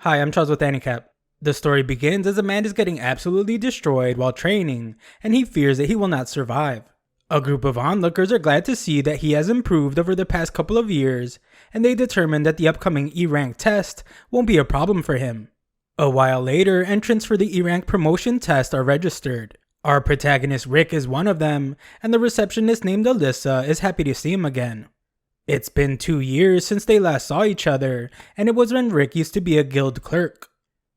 Hi, I'm Charles with AniCap. The story begins as a man is getting absolutely destroyed while training, and he fears that he will not survive. A group of onlookers are glad to see that he has improved over the past couple of years, and they determine that the upcoming E-rank test won't be a problem for him. A while later, entrants for the E-rank promotion test are registered. Our protagonist Rick is one of them, and the receptionist named Alyssa is happy to see him again. It's been 2 years since they last saw each other, and it was when Rick used to be a guild clerk.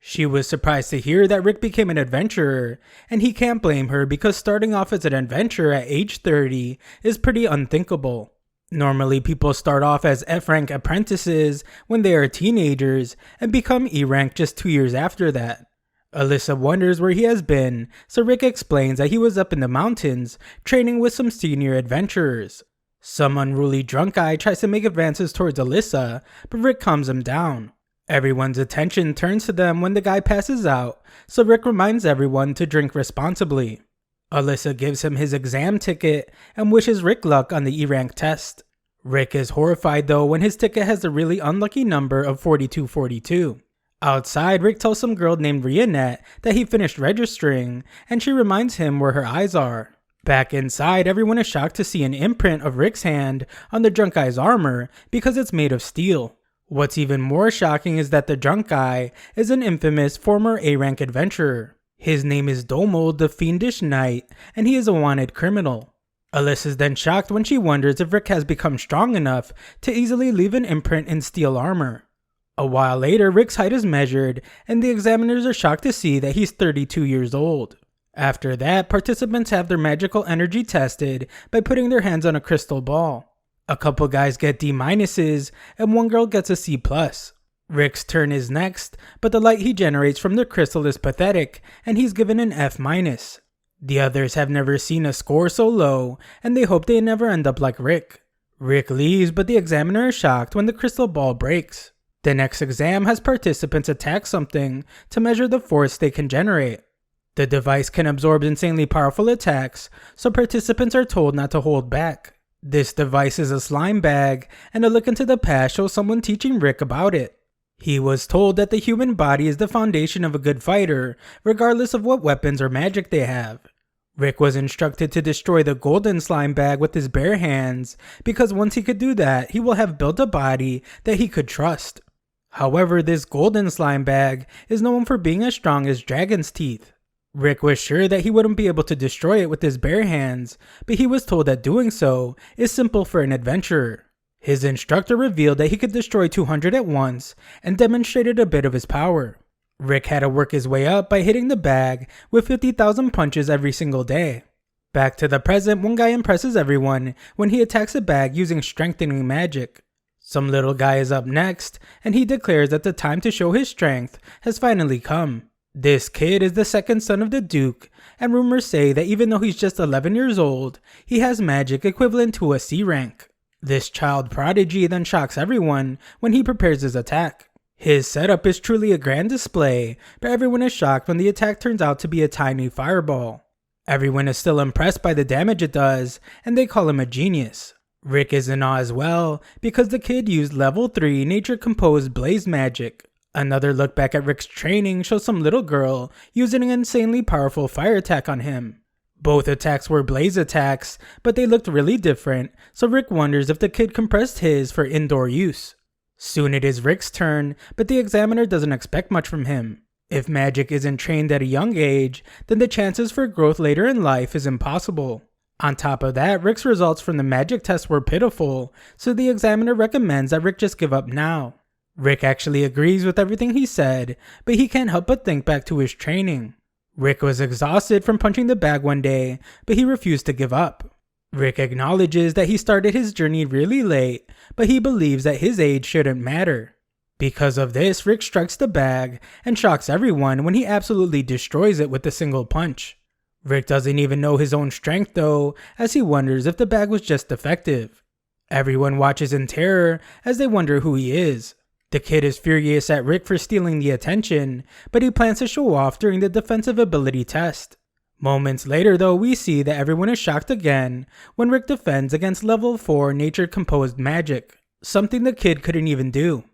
She was surprised to hear that Rick became an adventurer, and he can't blame her because starting off as an adventurer at age 30 is pretty unthinkable. Normally people start off as F-rank apprentices when they are teenagers and become E-rank just 2 years after that. Alyssa wonders where he has been, so Rick explains that he was up in the mountains training with some senior adventurers. Some unruly drunk guy tries to make advances towards Alyssa, but Rick calms him down. Everyone's attention turns to them when the guy passes out, so Rick reminds everyone to drink responsibly. Alyssa gives him his exam ticket and wishes Rick luck on the E-rank test. Rick is horrified though when his ticket has the really unlucky number of 4242. Outside, Rick tells some girl named Rionette that he finished registering, and she reminds him where her eyes are. Back inside, everyone is shocked to see an imprint of Rick's hand on the drunk guy's armor because it's made of steel. What's even more shocking is that the drunk guy is an infamous former A-rank adventurer. His name is Domo the Fiendish Knight, and he is a wanted criminal. Alyssa is then shocked when she wonders if Rick has become strong enough to easily leave an imprint in steel armor. A while later, Rick's height is measured, and the examiners are shocked to see that he's 32 years old. After that, participants have their magical energy tested by putting their hands on a crystal ball. A couple guys get D- and one girl gets a C+. Rick's turn is next, but the light he generates from the crystal is pathetic, and he's given an F-. The others have never seen a score so low, and they hope they never end up like Rick. Rick leaves, but the examiner is shocked when the crystal ball breaks. The next exam has participants attack something to measure the force they can generate. The device can absorb insanely powerful attacks, so participants are told not to hold back. This device is a slime bag, and a look into the past shows someone teaching Rick about it. He was told that the human body is the foundation of a good fighter, regardless of what weapons or magic they have. Rick was instructed to destroy the golden slime bag with his bare hands, because once he could do that, he will have built a body that he could trust. However, this golden slime bag is known for being as strong as dragon's teeth. Rick was sure that he wouldn't be able to destroy it with his bare hands, but he was told that doing so is simple for an adventurer. His instructor revealed that he could destroy 200 at once and demonstrated a bit of his power. Rick had to work his way up by hitting the bag with 50,000 punches every single day. Back to the present, one guy impresses everyone when he attacks a bag using strengthening magic. Some little guy is up next, and he declares that the time to show his strength has finally come. This kid is the second son of the Duke, and rumors say that even though he's just 11 years old, he has magic equivalent to a C rank. This child prodigy then shocks everyone when he prepares his attack. His setup is truly a grand display, but everyone is shocked when the attack turns out to be a tiny fireball. Everyone is still impressed by the damage it does, and they call him a genius. Rick is in awe as well, because the kid used level 3 nature-composed blaze magic. Another look back at Rick's training shows some little girl using an insanely powerful fire attack on him. Both attacks were blaze attacks, but they looked really different, so Rick wonders if the kid compressed his for indoor use. Soon it is Rick's turn, but the examiner doesn't expect much from him. If magic isn't trained at a young age, then the chances for growth later in life is impossible. On top of that, Rick's results from the magic test were pitiful, so the examiner recommends that Rick just give up now. Rick actually agrees with everything he said, but he can't help but think back to his training. Rick was exhausted from punching the bag one day, but he refused to give up. Rick acknowledges that he started his journey really late, but he believes that his age shouldn't matter. Because of this, Rick strikes the bag and shocks everyone when he absolutely destroys it with a single punch. Rick doesn't even know his own strength though, as he wonders if the bag was just defective. Everyone watches in terror as they wonder who he is. The kid is furious at Rick for stealing the attention, but he plans to show off during the defensive ability test. Moments later though, we see that everyone is shocked again when Rick defends against level 4 nature composed magic, something the kid couldn't even do.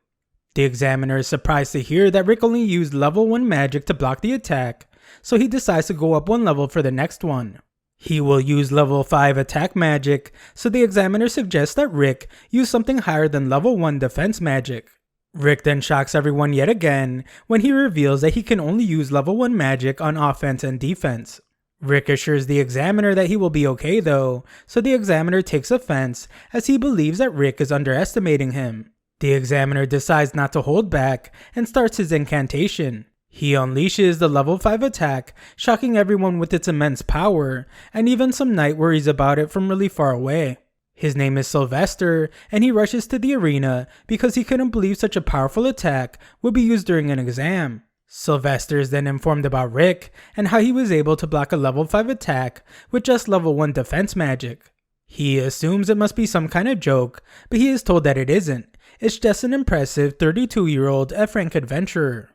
The examiner is surprised to hear that Rick only used level 1 magic to block the attack, so he decides to go up one level for the next one. He will use level 5 attack magic, so the examiner suggests that Rick use something higher than level 1 defense magic. Rick then shocks everyone yet again when he reveals that he can only use level 1 magic on offense and defense. Rick assures the examiner that he will be okay though, so the examiner takes offense as he believes that Rick is underestimating him. The examiner decides not to hold back and starts his incantation. He unleashes the level 5 attack, shocking everyone with its immense power, and even some knight worries about it from really far away. His name is Sylvester, and he rushes to the arena because he couldn't believe such a powerful attack would be used during an exam. Sylvester is then informed about Rick and how he was able to block a level 5 attack with just level 1 defense magic. He assumes it must be some kind of joke, but he is told that it isn't. It's just an impressive 32-year-old F-rank adventurer.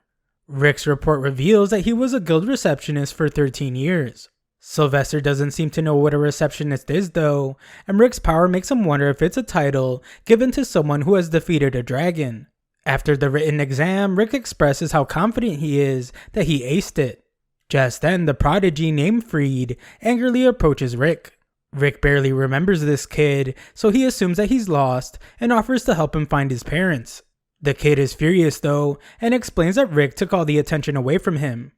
Rick's report reveals that he was a guild receptionist for 13 years. Sylvester doesn't seem to know what a receptionist is though, and Rick's power makes him wonder if it's a title given to someone who has defeated a dragon. After the written exam, Rick expresses how confident he is that he aced it. Just then, the prodigy named Freed angrily approaches Rick. Rick barely remembers this kid, so he assumes that he's lost and offers to help him find his parents. The kid is furious though, and explains that Rick took all the attention away from him.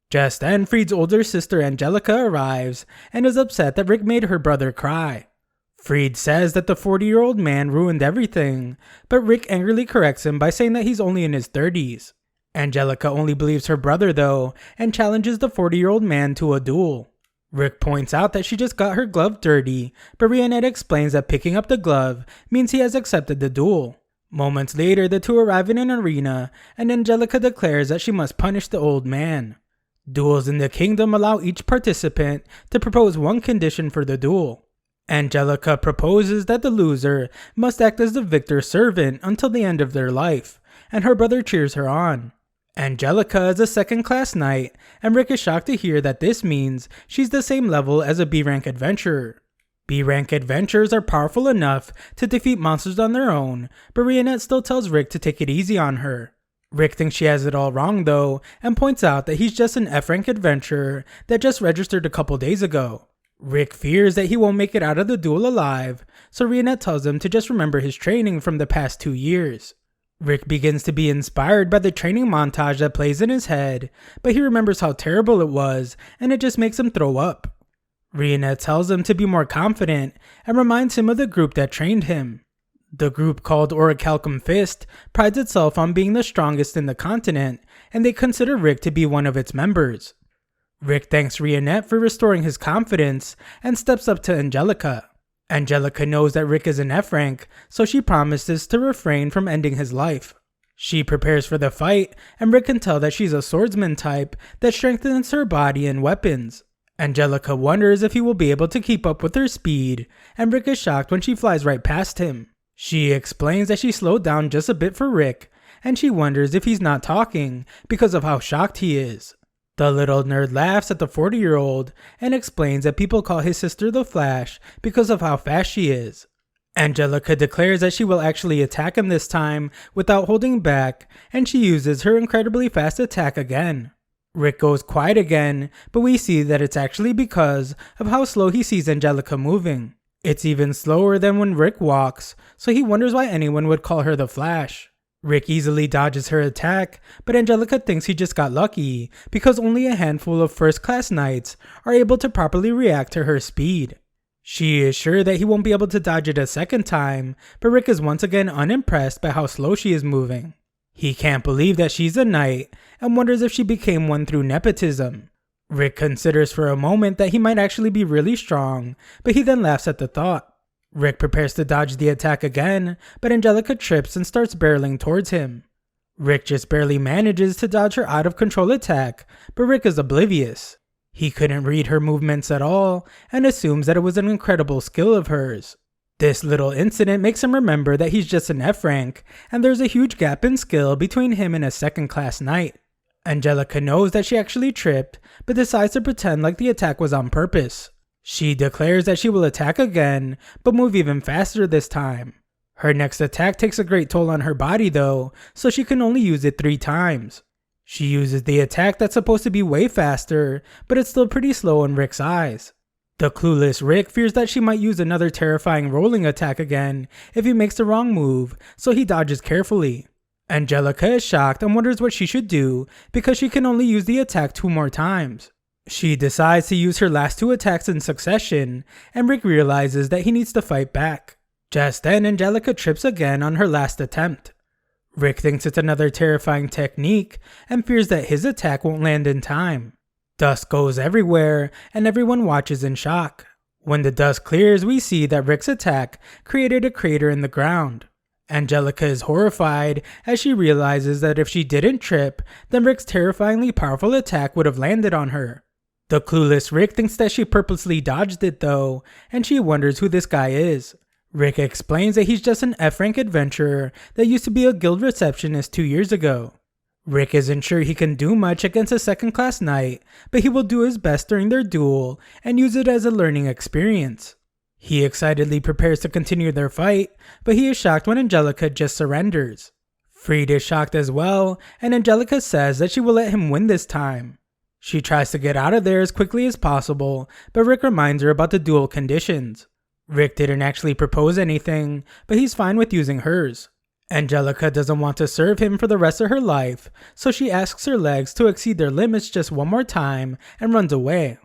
Just then, Freed's older sister Angelica arrives and is upset that Rick made her brother cry. Freed says that the 40-year-old man ruined everything, but Rick angrily corrects him by saying that he's only in his 30s. Angelica only believes her brother though, and challenges the 40-year-old man to a duel. Rick points out that she just got her glove dirty, but Barehanded explains that picking up the glove means he has accepted the duel. Moments later, the two arrive in an arena, and Angelica declares that she must punish the old man. Duels in the kingdom allow each participant to propose one condition for the duel. Angelica proposes that the loser must act as the victor's servant until the end of their life, and her brother cheers her on. Angelica is a second-class knight, and Rick is shocked to hear that this means she's the same level as a B-rank adventurer. B-rank adventurers are powerful enough to defeat monsters on their own, but Barehanded still tells Rick to take it easy on her. Rick thinks she has it all wrong though, and points out that he's just an F-rank adventurer that just registered a couple days ago. Rick fears that he won't make it out of the duel alive, so Barehanded tells him to just remember his training from the past 2 years. Rick begins to be inspired by the training montage that plays in his head, but he remembers how terrible it was, and it just makes him throw up. Barehanded tells him to be more confident, and reminds him of the group that trained him. The group called Orichalcum Fist prides itself on being the strongest in the continent, and they consider Rick to be one of its members. Rick thanks Barehanded for restoring his confidence and steps up to Angelica. Angelica knows that Rick is an F-rank, so she promises to refrain from ending his life. She prepares for the fight, and Rick can tell that she's a swordsman type that strengthens her body and weapons. Angelica wonders if he will be able to keep up with her speed, and Rick is shocked when she flies right past him. She explains that she slowed down just a bit for Rick, and she wonders if he's not talking because of how shocked he is. The little nerd laughs at the 40-year-old and explains that people call his sister the Flash because of how fast she is. Angelica declares that she will actually attack him this time without holding back, and she uses her incredibly fast attack again. Rick goes quiet again, but we see that it's actually because of how slow he sees Angelica moving. It's even slower than when Rick walks, so he wonders why anyone would call her the Flash. Rick easily dodges her attack, but Angelica thinks he just got lucky because only a handful of first-class knights are able to properly react to her speed. She is sure that he won't be able to dodge it a second time, but Rick is once again unimpressed by how slow she is moving. He can't believe that she's a knight and wonders if she became one through nepotism. Rick considers for a moment that he might actually be really strong, but he then laughs at the thought. Rick prepares to dodge the attack again, but Angelica trips and starts barreling towards him. Rick just barely manages to dodge her out of control attack, but Rick is oblivious. He couldn't read her movements at all and assumes that it was an incredible skill of hers. This little incident makes him remember that he's just an F-rank, and there's a huge gap in skill between him and a second-class knight. Angelica knows that she actually tripped, but decides to pretend like the attack was on purpose. She declares that she will attack again, but move even faster this time. Her next attack takes a great toll on her body though, so she can only use it 3 times. She uses the attack that's supposed to be way faster, but it's still pretty slow in Rick's eyes. The clueless Rick fears that she might use another terrifying rolling attack again if he makes the wrong move, so he dodges carefully. Angelica is shocked and wonders what she should do because she can only use the attack 2 more times. She decides to use her last 2 attacks in succession, and Rick realizes that he needs to fight back. Just then, Angelica trips again on her last attempt. Rick thinks it's another terrifying technique and fears that his attack won't land in time. Dust goes everywhere and everyone watches in shock. When the dust clears, we see that Rick's attack created a crater in the ground. Angelica is horrified as she realizes that if she didn't trip, then Rick's terrifyingly powerful attack would have landed on her. The clueless Rick thinks that she purposely dodged it though, and she wonders who this guy is. Rick explains that he's just an F-rank adventurer that used to be a guild receptionist 2 years ago. Rick isn't sure he can do much against a second-class knight, but he will do his best during their duel and use it as a learning experience. He excitedly prepares to continue their fight, but he is shocked when Angelica just surrenders. Freed is shocked as well, and Angelica says that she will let him win this time. She tries to get out of there as quickly as possible, but Rick reminds her about the duel conditions. Rick didn't actually propose anything, but he's fine with using hers. Angelica doesn't want to serve him for the rest of her life, so she asks her legs to exceed their limits just 1 more time and runs away.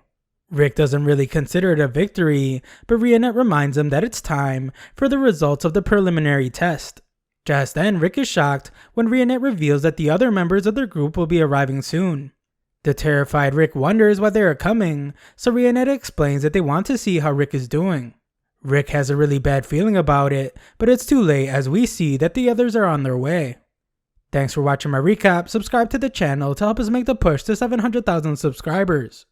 Rick doesn't really consider it a victory, but Rionette reminds him that it's time for the results of the preliminary test. Just then, Rick is shocked when Rionette reveals that the other members of their group will be arriving soon. The terrified Rick wonders why they are coming, so Rionette explains that they want to see how Rick is doing. Rick has a really bad feeling about it, but it's too late as we see that the others are on their way. Thanks for watching my recap. Subscribe to the channel to help us make the push to 700,000 subscribers.